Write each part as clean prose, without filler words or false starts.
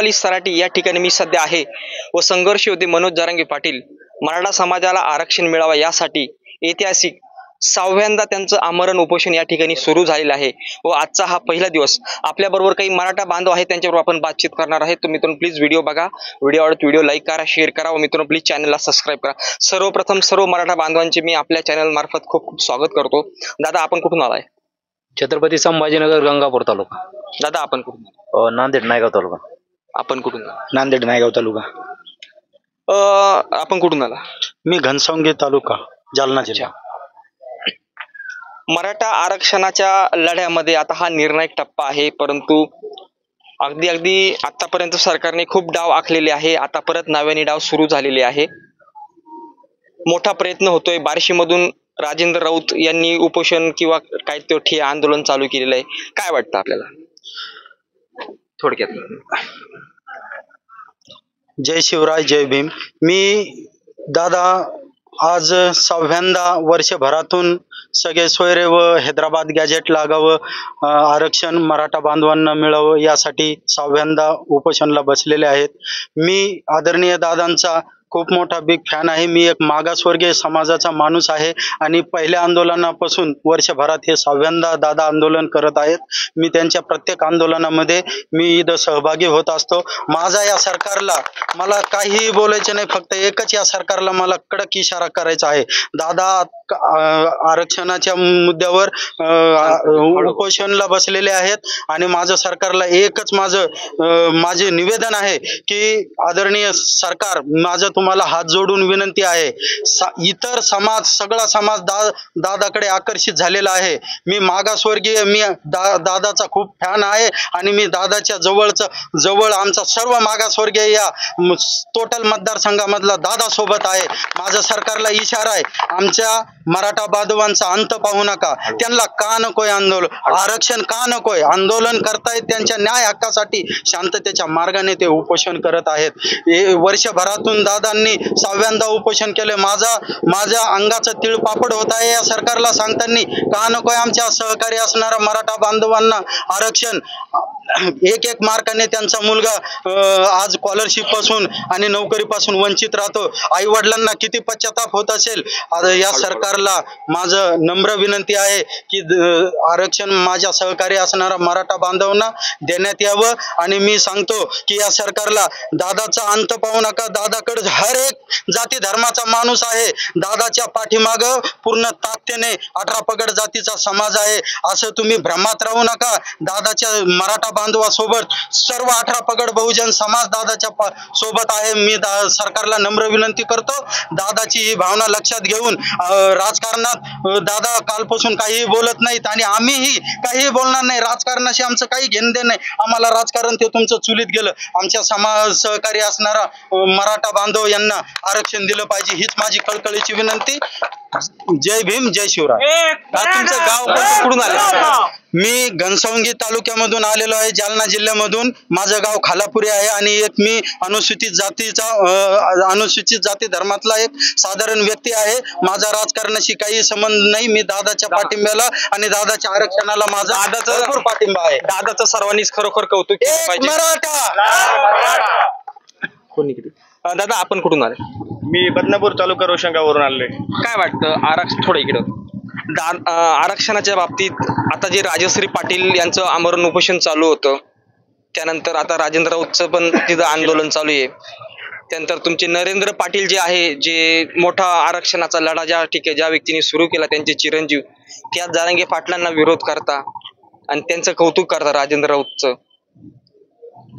राष्ट्रवादी सराटी या ठिकाणी मी सध्या आहे व संघर्ष योद्धे मनोज जरांगे पाटील मराठा समाजाला आरक्षण मिळावा यासाठी ऐतिहासिक 6व्यांदा त्यांचं आमरण उपोषण या ठिकाणी सुरू झालेलं आहे व आजचा हा पहिला दिवस. आपल्याबरोबर काही मराठा बांधव आहेत, त्यांच्याबरोबर आपण बातचीत करणार आहे. तर मित्रांनो प्लीज व्हिडिओ बघा, व्हिडिओ आवडत व्हिडिओ लाईक करा, शेअर करा व मित्रांनो प्लीज चॅनलला सबस्क्राईब करा. सर्वप्रथम सर्व मराठा बांधवांचे मी आपल्या चॅनल मार्फत खूप खूप स्वागत करतो. दादा आपण कुठून आलाय? छत्रपती संभाजीनगर गंगापूर तालुका. दादा आपण कुठून? नांदेड नायगाव तालुका. आपण कुठून? नांदेड नायगाव तालुका. आपण कुठून आला? मी घनसावंगी तालुका जालना जिल्हा. मराठा आरक्षणाच्या लढ्यामध्ये आता हा निर्णायक टप्पा आहे, परंतु अगदी आतापर्यंत सरकारने खूप डाव आखलेले आहे. आता परत नव्याने डाव सुरू झालेले आहे. मोठा प्रयत्न होतोय. बार्शीमधून राजेंद्र राऊत यांनी उपोषण किंवा काय ते ठिय्या आंदोलन चालू केलेलं आहे. काय वाटतं आपल्याला थोडक्यात? जय शिवराय जय भीम. मी दादा आज 6व्यांदा वर्षभरातून सगळे सोयरे व हैदराबाद गॅजेट लागावं, आरक्षण मराठा बांधवांना मिळावं यासाठी 6व्यांदा उपोषणला बसलेले आहेत. मी आदरणीय दादांचा खूप मोठा बिग फॅन आहे. मी एक मागासवर्गीय समाजाचा माणूस आहे आणि पहिल्या आंदोलनापासून वर्षभरात हे 6व्यांदा दादा आंदोलन करत आहेत. मी त्यांच्या प्रत्येक आंदोलनामध्ये मी इथं सहभागी होत असतो. माझा या सरकारला मला काहीही बोलायचं नाही, फक्त एकच या सरकारला मला कडक इशारा करायचा आहे. दादा आरक्षणाच्या मुद्द्यावर उपोषणला बसलेले आहेत आणि माझं सरकारला एकच माझे निवेदन आहे की आदरणीय सरकार, माझं तुम्हाला हात जोडून विनंती आहे. इतर समाज, सगळा समाज दादाकडे आकर्षित झालेला आहे. मी मागासवर्गीय, मी दादाचा खूप फॅन आहे आणि मी दादाच्या जवळ आमचा सर्व मागासवर्गीय या टोटल मतदारसंघामधला दादा सोबत आहे. माझा सरकारला इशारा आहे, आमच्या मराठा बांधवांचा अंत पाहू नका. त्यांना का नकोय आंदोलन, आरक्षण का नकोय? आंदोलन करतायत त्यांच्या न्याय हक्कासाठी, शांततेच्या मार्गाने ते उपोषण करत आहेत. वर्षभरातून दादांनी 6व्यांदा उपोषण केले. माझ्या अंगाचं तिळपापड होत आहे या सरकारला सांगताना. का नकोय आमच्या सहकारी असणाऱ्या मराठा बांधवांना आरक्षण? एक मार्काने त्यांचा मुलगा आज स्कॉलरशिप पासून आणि नोकरीपासून वंचित राहतो. आई वडिलांना किती पश्चाताप होत असेल. या सरकारला माझं नम्र विनंती आहे की आरक्षण माझ्या सहकारी असणाऱ्या मराठा बांधवांना देण्यात यावं. आणि मी सांगतो की या सरकारला दादाचा अंत पाहू नका. दादाकडे हर एक जाती धर्माचा माणूस आहे. दादाच्या पाठीमाग पूर्ण ताकदीने 18 पगड जातीचा समाज आहे. असं तुम्ही भ्रमात राहू नका. दादाच्या मराठा बांधवासोबत सर्व 18 पगड बहुजन समाज दादाच्या सोबत आहे. मी सरकारला नम्र विनंती करतो, दादाची ही भावना लक्षात घेऊन राजकारणात दादा कालपासून काहीही बोलत नाहीत आणि आम्हीही काहीही बोलणार नाही. राजकारणाशी आमचं काही घेणं देणं नाही. आम्हाला राजकारण ते तुमचं चुलीत गेलं. आमच्या समाज सहकारी असणारा मराठा बांधव यांना आरक्षण दिलं पाहिजे, हीच माझी कळकळीची विनंती. जय भीम जय शिवराय. तुमचं गाव कुठून आलं? मी घनसावंगी तालुक्यामधून आलेलो आहे, जालना जिल्ह्यामधून. माझं गाव खालापुरी आहे आणि एक मी अनुसूचित जाती धर्मातला एक साधारण व्यक्ती आहे. माझा राजकारणाशी काही संबंध नाही. मी दादाच्या पाठिंब्याला आणि दादाच्या आरक्षणाला माझा भरपूर पाठिंबा आहे. दादाचं सर्वांनीच खरोखर कौतुक केलं पाहिजे. दादा आपण कुठून आले? मी बदनापूर तालुका रोशनगाववरून आलोय. काय वाटतं आरक्षण थोडं इकडं आरक्षणाच्या बाबतीत आता जे राजश्री पाटील यांचं आमरण उपोषण चालू होतं, त्यानंतर आता राजेंद्र राऊतचं पण तिथं आंदोलन चालू आहे. त्यानंतर तुमचे नरेंद्र पाटील जे आहे, जे मोठा आरक्षणाचा लढा ज्या व्यक्तीने सुरू केला, त्यांचे चिरंजीव त्याच जरांगे पाटलांना विरोध करता आणि त्यांचं कौतुक करता राजेंद्र राऊतचं.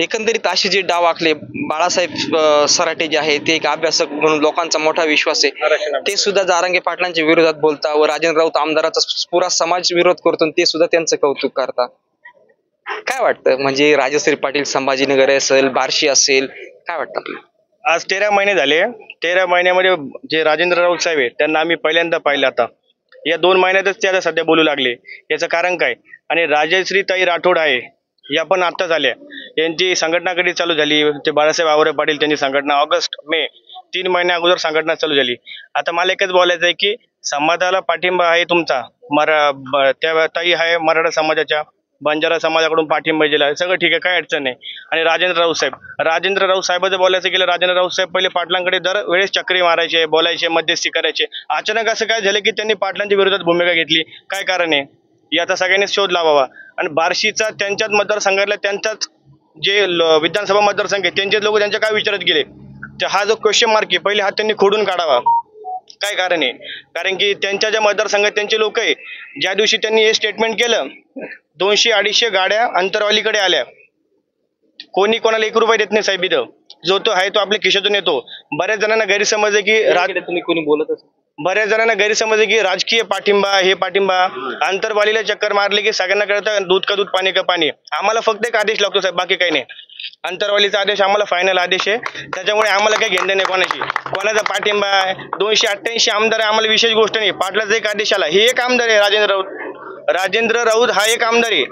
एकंदरीत असे जे डाव आखले, बाळासाहेब सराटे जे आहे ते एक अभ्यासक म्हणून लोकांचा मोठा विश्वास आहे, ते सुद्धा जरांगे पाटलांच्या विरोधात बोलता व राजेंद्र राऊत आमदाराचा पुरा समाज विरोध करतो, ते सुद्धा त्यांचं कौतुक करता. काय वाटतं, म्हणजे राजश्री पाटील संभाजीनगर असेल, बार्शी असेल, काय वाटतं आपल्याला? आज 13 महिने झाले. 13 महिन्यामध्ये जे राजेंद्र राऊत साहेब आहे त्यांना आम्ही पहिल्यांदा पाहिलं. आता या 2 महिन्यातच ते आता सध्या बोलू लागले. याचं कारण काय? आणि राजश्री ताई राठोड आहे, या पण आत्ताच आल्या. यांची संघटना कधी चालू झाली? ते बाळासाहेब आवरे पाटील त्यांची संघटना ऑगस्ट मे 3 महिन्या अगोदर संघटना चालू झाली. आता मला एकच बोलायचं आहे की समाजाला पाठिंबा आहे तुमचा, त्या ताई आहे मराठा समाजाच्या, बंजारा समाजाकडून पाठिंबा दिला, सगळं ठीक आहे, काही अडचण नाही. आणि राजेंद्र राऊत साहेबाचं बोलायचं गेलं, राजेंद्र राऊत साहेब पहिले पाटलांकडे दर वेळेस चक्री मारायचे, बोलायचे, मध्यस्थी करायचे. अचानक असं काय झालं की त्यांनी पाटलांच्या विरोधात भूमिका घेतली, काय कारण आहे याचा सगळ्यांनी शोध लावावा. आणि बार्शीचा त्यांच्याच मतदारसंघातल्या त्यांच्याच जे विधानसभा मतदारसंघ आहे त्यांचे लोक त्यांच्या काय विचारत गेले, तर हा जो क्वेश्चन मार्क आहे पहिले हा त्यांनी खोडून काढावा. काय कारण आहे, कारण की त्यांच्या ज्या मतदारसंघात त्यांचे लोक आहे, ज्या दिवशी त्यांनी हे स्टेटमेंट केलं 200-250 गाड्या अंतरवालीकडे आल्या, कोणी कोणाला 1 रुपया देत नाही साहेब. इथं जो तो आहे तो आपल्या खिशातून येतो. बऱ्याच जणांना गैरसमज आहे की तुम्ही कोणी बोलत बऱ्याच जणांना गैरसमज आहे की राजकीय पाठिंबा, हे पाठिंबा, अंतरवालीला चक्कर मारले की सगळ्यांना कळतं दूध का दूध पाणी का पाणी. आम्हाला फक्त एक आदेश लागतो साहेब, बाकी काही नाही. अंतरवालीचा आदेश आम्हाला फायनल आदेश आहे, त्याच्यामुळे आम्हाला काही घेणं नाही कोणाचा पाठिंबा आहे. 288 आमदार आहे, आम्हाला विशेष गोष्ट नाही. पाटलाचा एक आदेश आला, हे एक आमदार आहे राजेंद्र राऊत हा एक आमदार आहे.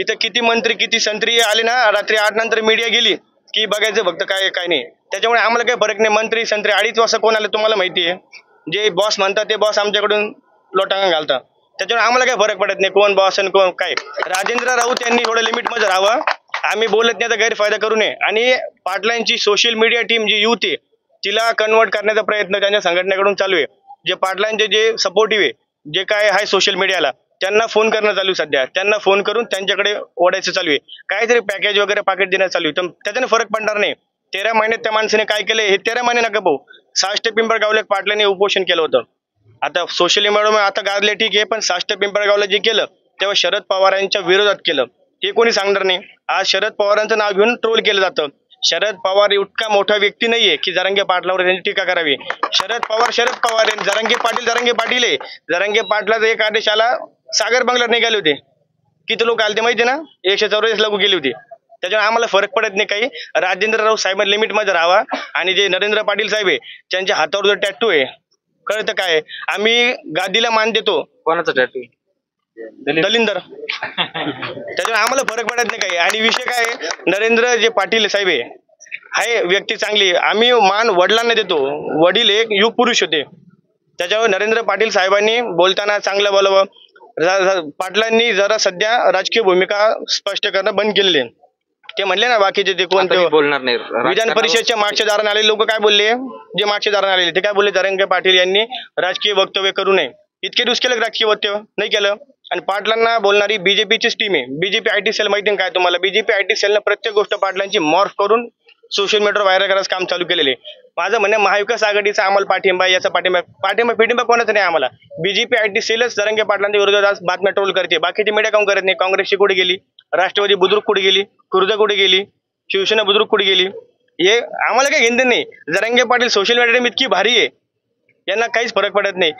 इथं किती मंत्री किती संत्री आले ना, रात्री 8 नंतर मीडिया गेली की बघायचं फक्त काय नाही. त्याच्यामुळे आम्हाला काही फरक नाही. मंत्री संत्री 2:30 वाजता कोण आले तुम्हाला माहिती आहे. जे बॉस म्हणतात ते बॉस आमच्याकडून लोटांगा घालतात, त्याच्यामुळे आम्हाला काही फरक पडत नाही कोण बॉस आणि कोण काय. राजेंद्र राऊत यांनी थोडं लिमिटमध्ये राहावं. आम्ही बोलत नाही तर गैरफायदा करू नये. आणि पाटलांची सोशल मीडिया टीम जी युथ आहे तिला कन्वर्ट करण्याचा प्रयत्न त्यांच्या संघटनेकडून चालू आहे. जे पाटलांचे जे सपोर्टिव्ह आहे, जे काय आहे सोशल मीडियाला, त्यांना फोन करणं चालू आहे सध्या. त्यांना फोन करून त्यांच्याकडे ओढायचं चालू आहे, काहीतरी पॅकेज वगैरे पाकिट देणं चालू आहे. तर त्याच्याने फरक पडणार नाही. 13 महिन्यात त्या माणसाने काय केलं हे 13 महिने नका पाहू. 6 पिंपळगावला पाटलांनी उपोषण केलं होतं. आता सोशल मीडियामुळे आता गाजले ठीक आहे, पण 6 पिंपळगावला जे केलं तेव्हा शरद पवारांच्या विरोधात केलं, हे कोणी सांगणार नाही. आज शरद पवारांचं नाव घेऊन ट्रोल केलं जातं. शरद पवार इतका मोठा व्यक्ती नाहीये की जरांगे पाटलावर त्यांची टीका करावी. शरद पवार आहे, जरांगे पाटील आहे. जरांगे पाटलाचा एक आदेश आला, सागर बंगल्यात निघाले होते. किती लोक आले ते माहिती ना, 144 लागू केली होती. त्याच्यामुळे आम्हाला फरक पडत नाही काही. राजेंद्र राऊत साहेब लिमिटमध्ये राहावा. आणि जे नरेंद्र पाटील साहेब आहे त्यांच्या हातावर जो टॅटू आहे, कळतं काय, आम्ही गादीला मान देतो. कोणाचा टॅटू? दलिंदर. त्याच्यामुळे आम्हाला फरक पडत नाही काही. आणि विषय काय आहे, नरेंद्र जे पाटील साहेब आहे व्यक्ती चांगली, आम्ही मान वडिलांना देतो. वडील एक युग पुरुष होते, त्याच्यावर नरेंद्र पाटील साहेबांनी बोलताना चांगलं बोलावं. पाटलांनी जरा सध्या राजकीय भूमिका स्पष्ट करणं बंद केलेली आहे. ते म्हणले ना बाकीचे ते कोणते बोलणार नाही. विधान परिषदच्या मागच्या दाराने आलेले लोक काय बोलले, जे मागच्या दाराने आलेले ते काय बोलले, जरांगे पाटील यांनी राजकीय वक्तव्य करू नये. इतके दिवस केलं राजकीय वक्तव्य नाही केलं. आणि पाटलांना बोलणारी बीजेपीचीच टीम आहे. बीजेपी आयटी सेल माहिती काय तुम्हाला, बीजेपी आयटी सेलनं प्रत्येक गोष्ट पाटलांची मॉर्फ करून सोशल मीडियावर व्हायरल करायचं काम चालू केलेले. माझं म्हणणं महाविकास आघाडीचा आम्हाला पाठिंबा, याचा पाठिंबा कोणाचा नाही आम्हाला. बीजेपी आयटी सेलच जरांगे पाटलांच्या विरोधात बातम्या ट्रोल करते, बाकीची मीडिया काम करत नाही. काँग्रेसची कुठे गेली, राष्ट्रवादी बुद्रुक कुठे गेली, खुर्द कुठे गेली, शिवसेना बुद्रुक कुठे गेली, हे आम्हाला काही घेणं नाही. जरांगे पाटील सोशल मीडिया इतकी भारी आहे, यांना काहीच फरक पडत नाही.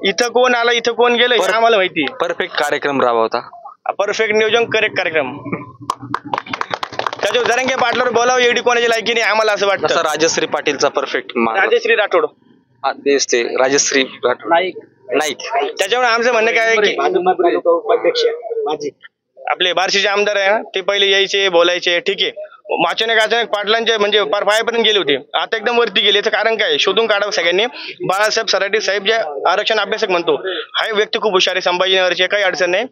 इथं कोण आला इथं कोण गेलं हे आम्हाला माहिती आहे. परफेक्ट कार्यक्रम राबवता, परफेक्ट नियोजन, करेक्ट कार्यक्रम. त्याच्यावर जरांगे पाटलावर बोलावं एवढी कोणाची लायकी नाही आम्हाला असं वाटतं. राजश्री पाटीलचा परफेक्ट. राजश्री राठोड, तेच ते राजश्री नाईक. त्याच्यामुळे आमचं म्हणणं काय आहे की आपले बार्शीचे आमदार आहे ना, ते पहिले यायचे बोलायचे ठीक आहे, अचानक पाटलांचे म्हणजे पार पायापर्यंत गेले होते, आता एकदम वरती गेले. याचं कारण काय शोधून काढावं सगळ्यांनी. बाळासाहेब सराटे साहेब जे आरक्षण अभ्यासक म्हणतो, हा व्यक्ती खूप हुशार आहे, संभाजीनगरचे, काही अडचण नाही.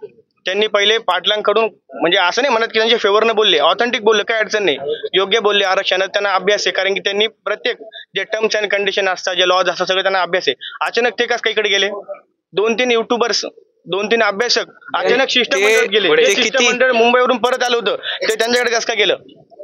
त्यांनी पहिले पाटलांकडून म्हणजे असं नाही म्हणत की त्यांच्या फेवरनं बोलले, ऑथेंटिक बोलले, काही अडचण नाही, योग्य बोलले. आरक्षणात त्यांना अभ्यास आहे, कारण की त्यांनी प्रत्येक जे टर्म्स अँड कंडिशन असतात, जे लॉज असतात, सगळं त्यांना अभ्यास आहे. अचानक ते कसं काही इकडे गेले, 2-3 युट्यूबर्स, 2-3 अभ्यासक अचानक शिष्टमंडळात गेले. शिष्टमंडळ मुंबईवरून परत आलं होतं, ते त्यांच्याकडे कसं काय गेलं,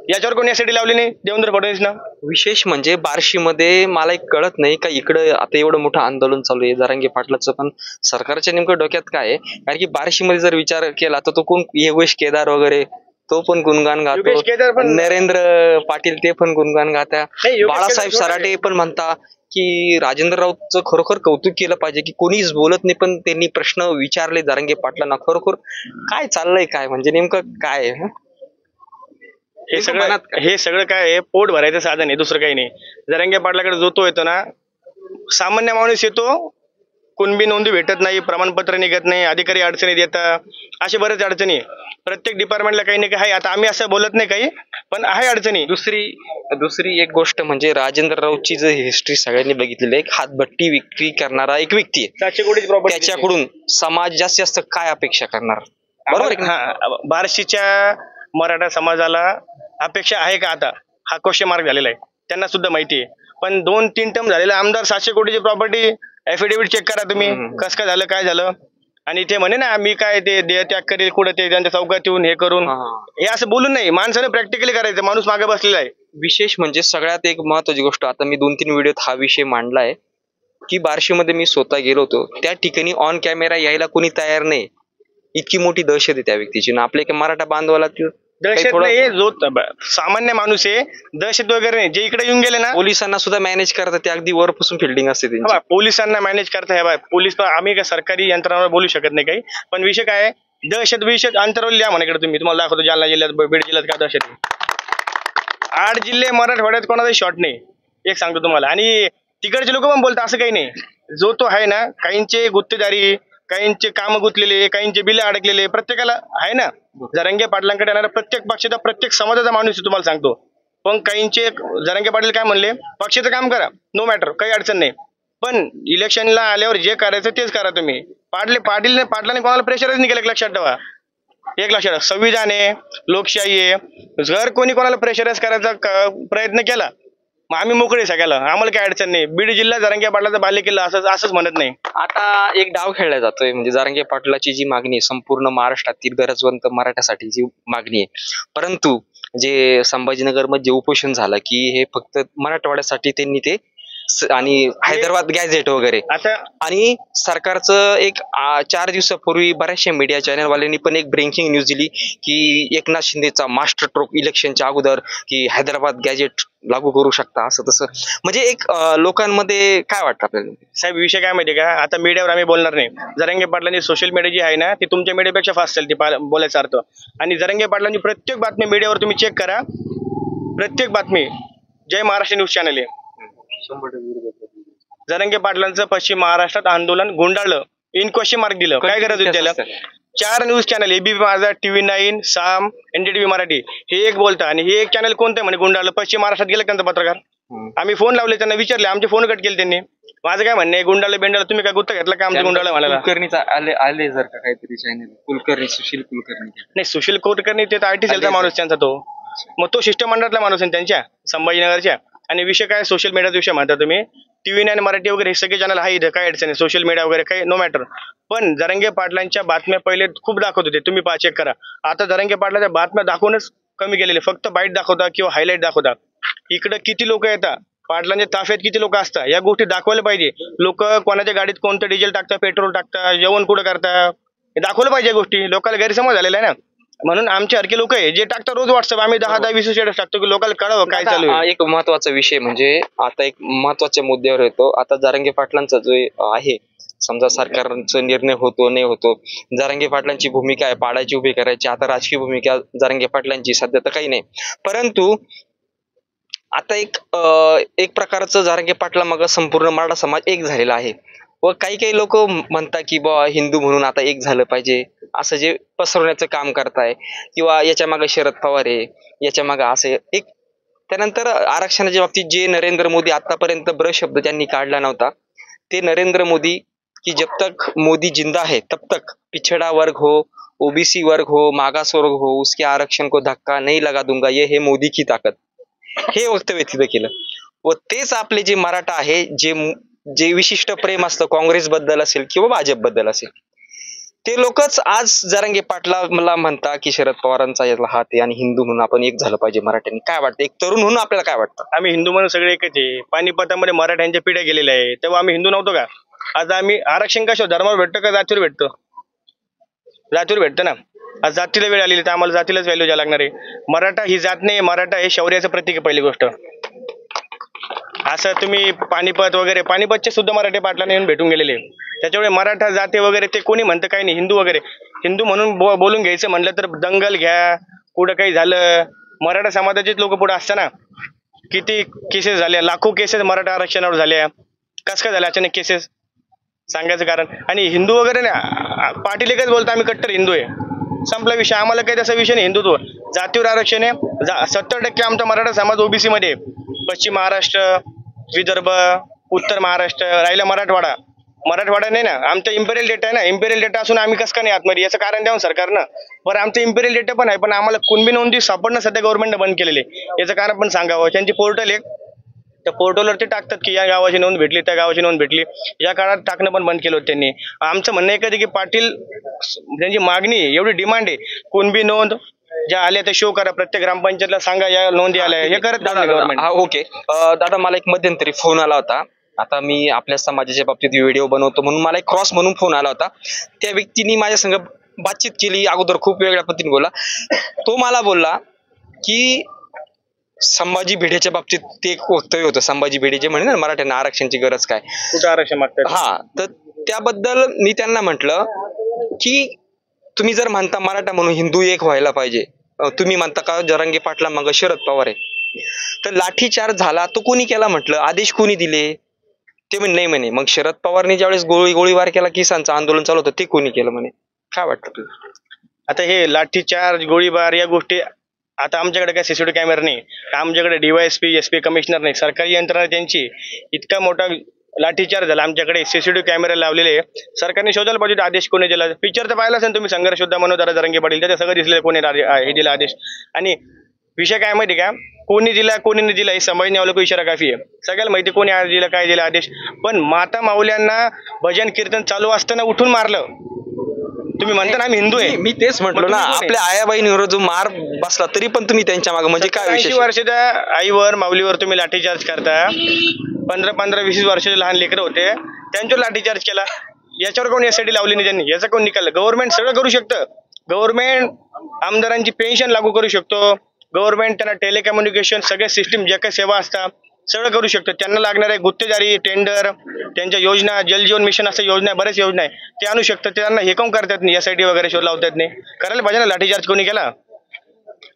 याच्यावर कोणी यासाठी लावली नाही देवेंद्र फडणवीसना. विशेष म्हणजे बार्शीमध्ये मला एक कळत नाही का इकडं आता एवढं मोठं आंदोलन चालू आहे जरांगे पाटलाचं, पण सरकारच्या नेमकं डोक्यात काय आहे. कारण की बार्शीमध्ये जर विचार केला तर तो कोण, योगेश केदार वगैरे तो पण गुणगान गातो, नरेंद्र पाटील ते पण गुणगान गाता, बाळासाहेब सराटे पण म्हणता की राजेंद्र राऊतचं खरोखर कौतुक केलं पाहिजे की कोणीच बोलत नाही, पण त्यांनी प्रश्न विचारले जरांगे पाटलांना. खरोखर काय चाललंय, काय म्हणजे नेमकं काय आहे? हे सगळं काय आहे, पोट भरायचं साधन आहे, दुसरं काही नाही. जरांगे पाटलाकडे जो तो येतो ना, सामान्य माणूस येतो, कुणबी नोंदी भेटत नाही, प्रमाणपत्र निघत नाही, अधिकारी अडचणीत येतात, अशा बऱ्याच अडचणी. प्रत्येक डिपार्टमेंटला काही ना काही आहे. आता आम्ही असं बोलत नाही काही, पण आहे अडचणी. दुसरी एक गोष्ट म्हणजे राजेंद्र राऊतची जर हिस्ट्री सगळ्यांनी बघितलेली आहे, हातभट्टी विक्री करणारा एक व्यक्ती आहे, 700 कोटीची प्रॉपर्टी, त्याच्याकडून समाज जास्तीत जास्त काय अपेक्षा करणार? बरोबर आहे की नाही? हा, बार्शीच्या मराठा समाजाला अपेक्षा आहे का आता, हा क्वेश्चन मार्क झालेला आहे. त्यांना सुद्धा माहिती आहे. पण 2-3 टर्म झालेला आमदार 700 कोटीची प्रॉपर्टी ऍफिडेव्हिट चेक करा तुम्ही, कसं काय झालं, काय झालं. आणि ते म्हणे ना, मी काय ते देह त्याग करेल कुठं ते त्यांच्या चौकात येऊन हे करून, हे असं बोलून नाही, माणसाने प्रॅक्टिकली करायचं. माणूस मागे बसलेला आहे. विशेष म्हणजे सगळ्यात एक महत्वाची गोष्ट, आता मी 2-3 व्हिडिओत हा विषय मांडलाय की बार्शीमध्ये मी स्वतः गेलो होतो, त्या ठिकाणी ऑन कॅमेरा यायला कोणी तयार नाही. इतकी मोठी दहशत आहे त्या व्यक्तीची. ना आपल्या एका मराठा बांधवाला दहशत नाही, जो सामान्य माणूस आहे, दहशत वगैरे नाही. जे इकडे येऊन गेले ना, पोलिसांना सुद्धा मॅनेज करतात, ते अगदी वरपासून फिल्डिंग असते त्यांची. पोलिसांना मॅनेज करता. हे पोलीस आम्ही काय सरकारी यंत्रणावर बोलू शकत नाही काही, पण विषय काय आहे, दहशत अंतरावली लिहा म्हणे. तुम्ही तुम्हाला दाखवतो जालना जिल्ह्यात, बीड जिल्ह्यात काय दहशत आहे. 8 जिल्हे मराठवाड्यात कोणाचा शॉट नाही, एक सांगतो तुम्हाला. आणि तिकडचे लोक पण बोलतात असं काही नाही. जो तो आहे ना, काहींचे गुत्तेदारी, काहींचे काम गुंतलेले, काहींचे बिल अडकलेले, प्रत्येकाला आहे ना. जरांगे पाटलांकडे येणारा प्रत्येक पक्षाचा, प्रत्येक समाजाचा माणूस आहे, तुम्हाला सांगतो. पण काहींचे जरांगे पाटील काय म्हणले, पक्षाचं काम करा, नो मॅटर, काही अडचण नाही, पण इलेक्शनला आल्यावर जे करायचं तेच करा तुम्ही. पाटलाने कोणाला प्रेशरच नाही केलं, लक्षात ठेवा. एक लक्षात, संविधान आहे, लोकशाही आहे. जर कोणी कोणाला प्रेशराईज करायचा प्रयत्न केला, मग आम्ही मोकळे सगळ्याला, आम्हाला काही अडचण नाही. बीड जिल्हा जरांगे पाटलाचा बालेकिल्ला असंच म्हणत नाही. आता एक डाव खेळला जातोय, म्हणजे जरांगे पाटलाची जी मागणी आहे संपूर्ण महाराष्ट्रातील गरजवंत मराठ्यासाठी जी मागणी आहे, परंतु जे संभाजीनगरमध्ये जे उपोषण झालं की हे फक्त मराठवाड्यासाठी त्यांनी ते आणि हैदराबाद गॅझेट वगैरे आता आणि सरकारचं एक 4 दिवसापूर्वी बऱ्याचशा मीडिया चॅनलवाल्यांनी पण एक ब्रेकिंग न्यूज दिली की एकनाथ शिंदेचा मास्टर स्ट्रोक इलेक्शनच्या अगोदर की हैदराबाद गॅझेट लागू करू शकता, असं तसं. म्हणजे एक लोकांमध्ये काय वाटतं आपल्याला? साहेब विषय काय माहिती का, आता मीडियावर आम्ही बोलणार नाही. जरांगे पाटलांची सोशल मीडिया जी आहे ना, ती तुमच्या मीडियापेक्षा फास्ट चालते बोलायचा अर्थ. आणि जरांगे पाटलांची प्रत्येक बातमी मीडियावर तुम्ही चेक करा, प्रत्येक बातमी जय महाराष्ट्र न्यूज चॅनल आहे. जरांगे पाटलांचं पश्चिम महाराष्ट्रात आंदोलन गुंडाळलं, इन क्वेश्चन मार्क दिलं, काय गरज होती त्याला. 4 न्यूज चॅनल, एबीपी माझा, TV9, साम, NDTV मराठी, हे एक बोलतं. आणि हे एक चॅनल कोणतं म्हणे गुंडाळलं, पश्चिम महाराष्ट्रात गेलं त्यांचा पत्रकार. आम्ही फोन लावले, त्यांना विचारले, आमचे फोन कट केले त्यांनी. माझं काय म्हणणं आहे, गुंडाळलं बेंडाला तुम्ही काय गुत्ता घेतला का आमच्या गुंडाळलं म्हणाला. कुलकर्णीचा आले जर का काहीतरी चॅनल, कुलकर्णी, सुशील कुलकर्णी. नाही, सुशील कुलकर्णी ते तर IT सेलचा माणूस त्यांचा तो, मग तो शिष्टमंडळातला माणूस आहे त्यांच्या संभाजीनगरच्या. आणि विषय काय, सोशल मीडियाचा विषय म्हणता तुम्ही, TV9 मराठी वगैरे हे सगळे चॅनल आहे, इथं काय अडचण आहे, सोशल मीडिया वगैरे काही नो मॅटर. पण जरांगे पाटलांच्या बातम्या पहिले खूप दाखवत होते, तुम्ही चेक करा. आता जरांगे पाटलांच्या बातम्या दाखवूनच कमी केलेले, फक्त बाईट दाखवता किंवा हायलाईट दाखवता. इकडे किती लोक येतात, पाटलांच्या ताफ्यात किती लोक असतात, या गोष्टी दाखवायला पाहिजे. लोक कोणाच्या गाडीत कोणतं डिझेल टाकतात, पेट्रोल टाकतात, जेवण कुठं करतात, हे दाखवलं पाहिजे गोष्टी. लोकांना गैरसमज झालेला आहे ना, म्हणून आमचे हरके लोक आहे जे टाकतात रोज व्हॉट्सअप, आम्ही 10-20 स्टेटस टाकतो की लोकांना कळावं काय चालू आहे. एक महत्वाचा विषय म्हणजे आता एक महत्वाच्या मुद्द्यावर येतो. आता जरांगे पाटलांचा जो आहे, समजा सरकारचा निर्णय होतो नाही होतो, जरांगे पाटलांची भूमिका आहे पाडायची उभी करायची. आता राजकीय भूमिका जरांगे पाटलांची सध्या तर काही नाही, परंतु आता एक प्रकारचं जरांगे पाटला मग संपूर्ण मराठा समाज एक झालेला आहे. व काही लोक म्हणतात की बा हिंदू म्हणून आता एक झालं पाहिजे, असं जे पसरवण्याचं काम करताय, किंवा याच्या मागे शरद पवार आहे, याच्या मागे असं एक. त्यानंतर आरक्षणाच्या बाबतीत जे नरेंद्र मोदी आतापर्यंत शब्द त्यांनी काढला नव्हता, ते नरेंद्र मोदी की जब तक मोदी जिंदा है तब तक पिछड़ा वर्ग हो, OBC वर्ग हो, मागास वर्ग हो, उसके आरक्षण को धक्का नहीं लगा दूंगा, ये है मोदी की ताकद, हे वक्तव्य तिथं केलं. व तेच आपले जे मराठा आहे, जे विशिष्ट प्रेम असतं काँग्रेस बद्दल असेल किंवा भाजप बद्दल असेल, ते लोकच आज जरांगे पाटला मला म्हणता की शरद पवारांचा यातला हात आहे आणि हिंदू म्हणून आपण एक झालं पाहिजे मराठ्यांनी. काय वाटतं, एक तरुण म्हणून आपल्याला काय वाटतं? आम्ही हिंदू म्हणून सगळे एकच आहे. पानिपतामध्ये मराठ्यांच्या पिढ्या गेलेल्या आहे, तेव्हा आम्ही हिंदू नव्हतो का? आज आम्ही आरक्षण कशावर, धर्मावर भेटतं का जातीवर भेटतं? जातीवर भेटतं ना. आज जातीला वेळ आलेली तर आम्हाला जातीलाच व्हॅल्यू द्यायला लागणार आहे. मराठा ही जात नाही, मराठा हे शौर्याचं प्रतीक आहे पहिली गोष्ट. असं तुम्ही पानिपत वगैरे, पानिपतचे सुद्धा मराठे पाटलाने येऊन भेटून गेलेले, त्याच्यामुळे मराठा जाते वगैरे ते कोणी म्हणतं काही नाही. हिंदू वगैरे, हिंदू म्हणून बोलून घ्यायचं म्हणलं तर दंगल घ्या, कुठं काही झालं, मराठा समाजाचेच लोक पुढे असताना किती केसेस झाल्या, लाखो केसेस मराठा आरक्षणावर झाल्या. कसं काय झाल्या अचानक केसेस, सांगायचं कारण. आणि हिंदू वगैरे ना, पाटील एकच बोलतो आम्ही कट्टर हिंदू आहे, संपला विषय. आम्हाला काही तसा विषय नाही. हिंदुत्व जातीवर आरक्षण आहे, 70% आमचा मराठा समाज OBC मध्ये. पश्चिम महाराष्ट्र, विदर्भ, उत्तर महाराष्ट्र, राहिला मराठवाडा, मराठवाडा नाही ना, आमचा इम्पेरियल डेटा आहे ना, इम्पेरियल डेटा असून आम्ही कसं का नाही आतमध्ये, याचं कारण द्यावं सरकारनं. बरं आमचं इम्पेरियल डेटा पण आहे, पण आम्हाला कुणबी नोंदी सापडणं सध्या गव्हर्नमेंटनं बंद केलेले, याचं कारण पण सांगावं. त्यांची पोर्टल आहे, त्या पोर्टलवर ते टाकतात की या गावाची नोंद भेटली, त्या गावाची नोंद भेटली. या काळात टाकणं पण बंद केलं होतं त्यांनी. आमचं म्हणणं आहे कधी की पाटील त्यांची मागणी आहे, एवढी डिमांड आहे, कुणबी नोंद ज्या आल्या त्या शो करा, प्रत्येक ग्रामपंचायतला सांगा या नोंदी आल्या, हे करत नाही गव्हर्नमेंट. हा ओके. दादा मला एक मध्यंतरी फोन आला होता. आता मी आपल्या समाजाच्या बाबतीत व्हिडिओ बनवतो म्हणून मला एक क्रॉस म्हणून फोन आला होता. त्या व्यक्तीने माझ्या संग बातचीत केली, अगोदर खूप वेगळ्या पद्धतीने बोलला. तो मला बोलला की संभाजी भिडेच्या बाबतीत ते एक वक्तव्य होतं. संभाजी भिडे जे म्हणे ना मराठ्यांना आरक्षणाची गरज काय, कुठं आरक्षण मागतात? हा, तर त्याबद्दल मी त्यांना म्हटलं की तुम्ही जर म्हणता मराठा म्हणून हिंदू एक व्हायला पाहिजे, तुम्ही म्हणता का जरांगे पाटला मग शरद पवार आहे, तर लाठीचार्ज झाला तो कोणी केला म्हटलं, आदेश कोणी दिले? ते म्हणे नाही म्हणे. मग शरद पवारने ज्यावेळेस गोळीबार केला, किसानचं आंदोलन चालू होतं, ते कोणी केलं म्हणे. काय वाटतं तुला? आता हे लाठीचार्ज, गोळीबार या गोष्टी, आता आमच्याकडे काय सीसीटीव्ही कॅमेरा नाही, आमच्याकडे डीवायएसपी एसपी कमिशनर नाही, सरकारी यंत्रणा त्यांची. इतका मोठा लाठीचार्ज झाला, आमच्याकडे सीसीटीव्ही कॅमेरा लावलेले. सरकारने शोधायला पाहिजे आदेश कोणी दिला. पिक्चर तर पाहिला असेल तुम्ही, संघर्ष सुद्धा मनोज जरांगे पाटील, त्याचे सगळं दिसले कोणी हे दिला आदेश. आणि विषय काय माहिती का, कोणी दिला कोणी नाही दिला हे समजणे अवलोक इशारा काफी आहे. सगळ्याला माहिती कोणी दिला काय दिला आदेश. पण माता माऊल्यांना भजन कीर्तन चालू असताना उठून मारलं. तुम्ही म्हणता ना आम्ही हिंदू आहे, मी तेच म्हटलं ना, आपल्या आया बहिणीवर जो मार बसला तरी पण तुम्ही त्यांच्या मागे, म्हणजे काय 80 वर्षाच्या आईवर माऊलीवर तुम्ही लाठीचार्ज करता. 15-20 वर्षाचे लहान लेकरं होते, त्यांच्यावर लाठीचार्ज केला. याच्यावर कोण एसआयटी लावली नाही त्यांनी, याचा कोण निकाल? गव्हर्नमेंट सगळं करू शकतं. गव्हर्नमेंट आमदारांची पेन्शन लागू करू शकतो, गव्हर्नमेंट त्यांना टेलिकम्युनिकेशन सगळ्या सिस्टीम ज्या काही सेवा असतात सगळं करू शकतं. त्यांना लागणारे गुत्तेदारी टेंडर, त्यांच्या योजना, जलजीवन मिशन अशा योजना, बऱ्याच योजना आहे ते आणू शकतात. त्यांना हे काम करतात नाही, एसआयटी वगैरे शोध लावतात नाही. करायला पाहिजे ना. लाठीचार्ज कोणी केला?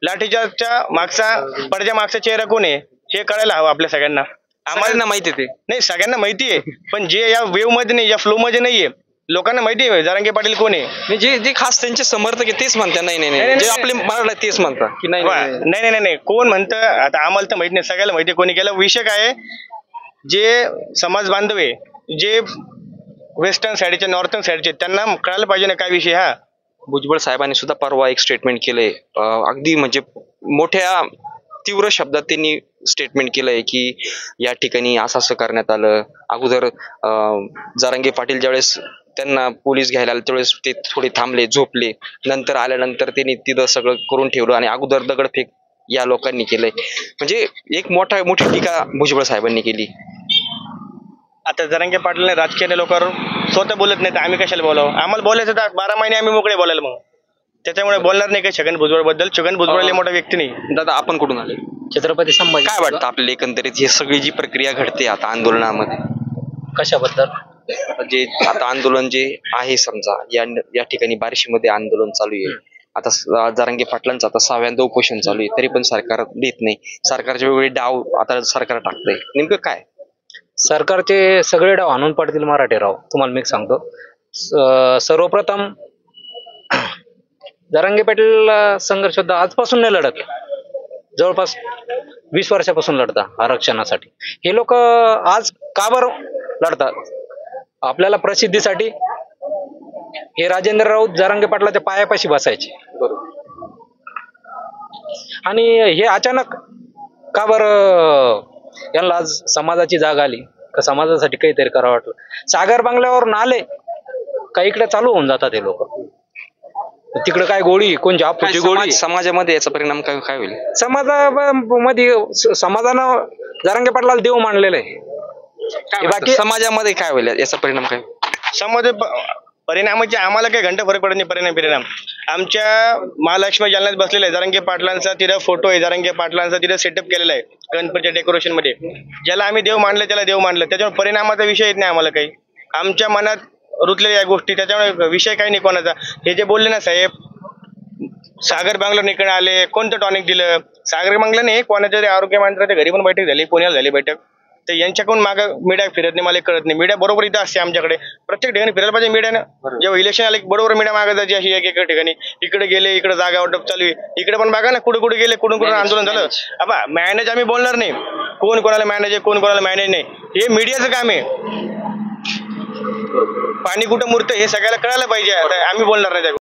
लाठीचार्जच्या मागचा पडद्या मागचा चेहरा कोण आहे हे कळायला हवं आपल्या सगळ्यांना. आम्हाला माहिती आहे ते, नाही सगळ्यांना माहिती आहे, पण जे या वेव्ह मध्ये नाही, या फ्लो मध्ये नाहीये, लोकांना माहिती आहे जरांगे पाटील कोण आहे. जे खास त्यांचे समर्थक आहे तेच म्हणतात नाही नाही नाही, जे आपले मराठा तेच म्हणतात की नाही नाही नाही नाही, कोण म्हणतं आता आम्हाला तर माहित नाही, सगळ्याला माहिती आहे कोणी केलं. विषय काय आहे, जे समाज बांधव आहे, जे वेस्टर्न साईडचे नॉर्थर्न साईडचे, त्यांना कळायला पाहिजे ना काय विषय. हा भुजबळ साहेबांनी सुद्धा परवा एक स्टेटमेंट केलंय, अगदी म्हणजे मोठ्या तीव्र शब्दात त्यांनी स्टेटमेंट केलंय की या ठिकाणी असं असं करण्यात आलं. अगोदर जरांगे पाटील ज्यावेळेस त्यांना पोलीस घ्यायला आले त्यावेळेस ते थोडे थांबले, झोपले, नंतर आल्यानंतर त्यांनी तिथं सगळं करून ठेवलं आणि अगोदर दगडफेक या लोकांनी केलंय. म्हणजे एक मोठी टीका भुजबळ साहेबांनी केली. आता जरांगे पाटील राजकीय लोकांवर स्वतः बोलत नाही तर आम्ही कशाला बोलावं? आम्हाला बोलायचं तर 12 महिने आम्ही मोकळे बोलायला, मग त्याच्यामुळे बोलणार नाही का छगन भुजबळ बद्दल. छगन भुजबळ मोठा व्यक्ती नाही. दादा आपण कुठून आले? छत्रपती संभाजी. काय वाटतं आपल्याला एकंदरीत ही सगळी जी प्रक्रिया घडते आता आंदोलनामध्ये? कशाबद्दल? जे आता आंदोलन जे आहे, समजा या ठिकाणी बार्शीमध्ये आंदोलन चालू आहे, आता जरांगे पाटलांचं आता 6व्यांदा उपोषण चालू आहे, तरी पण सरकार देत नाही. सरकारचे वेगवेगळे डाव आता सरकार टाकतंय, नेमकं काय? सरकारचे सगळे डाव आणून पडतील मराठे राव. तुम्हाला मी सांगतो, सर्वप्रथम जरांगे पाटील संघर्ष सुद्धा आजपासून नाही लढत, जवळपास 20 वर्षापासून लढतात आरक्षणासाठी. हे लोक आज का बरं लढतात? आपल्याला प्रसिद्धीसाठी. हे राजेंद्र राऊत जरांगे पाटलाच्या पायापाशी बसायचे आणि हे अचानक का बरं यांना आज समाजाची जाग आली का समाजासाठी काहीतरी करावं वाटलं? सागर बंगल्यावरून आले का इकडे चालू होऊन जातात हे लोक. तिकडे काय गोळी, कोण जापूची गोळी. समाजामध्ये याचा परिणाम काय होईल? समाजामध्ये समाजानं जरांगे पाटलाला देव मानलेलं आहे. बाकी समाजामध्ये काय होईल याचा परिणाम? काय समाज परिणामाचे आम्हाला काही घंटा फरक पडत नाही. परिणाम आमच्या महालक्ष्मी जालन्यात बसलेला आहे जरांगे पाटलांचा, तिथं फोटो आहे जरांगे पाटलांचा, तिथं सेटअप केलेला आहे गणपतीच्या डेकोरेशन मध्ये. ज्याला आम्ही देव मानलं त्याला देव मानलं, त्याच्यामुळे परिणामाचा विषय येत नाही आम्हाला काही. आमच्या मनात रुतलेल्या या गोष्टी, त्याच्यामुळे विषय काही नाही कोणाचा. हे जे बोलले ना साहेब, सागर बांगला निकडे आले, कोणतं टॉनिक दिलं? सागर बांगला नाही, कोणाच्या तरी आरोग्य मंत्र्याच्या घरी पण बैठक झाली, पुण्याला झाली बैठक. तर यांच्याकडून मागं मीडिया फिरत नाही, मला कळत नाही. मीडिया बरोबर इथं असते आमच्याकडे, प्रत्येक ठिकाणी फिरायला पाहिजे मीडियानं. जेव्हा इलेक्शन आले बरोबर मीडिया मागत जायची अशी एका ठिकाणी. इकडे गेले, इकडे जागा वाटप चालू आहे, इकडे पण बघा ना कुठे गेले, कुठून आंदोलन झालं. अबा मॅनेज आम्ही बोलणार नाही, कोण कोणाला मॅनेज आहे कोण कोणाला मॅनेज नाही, हे मीडियाचं काम आहे. पाणी कुठं मुरतं हे सगळ्याला कळायला पाहिजे. आता आम्ही बोलणार नाही त्या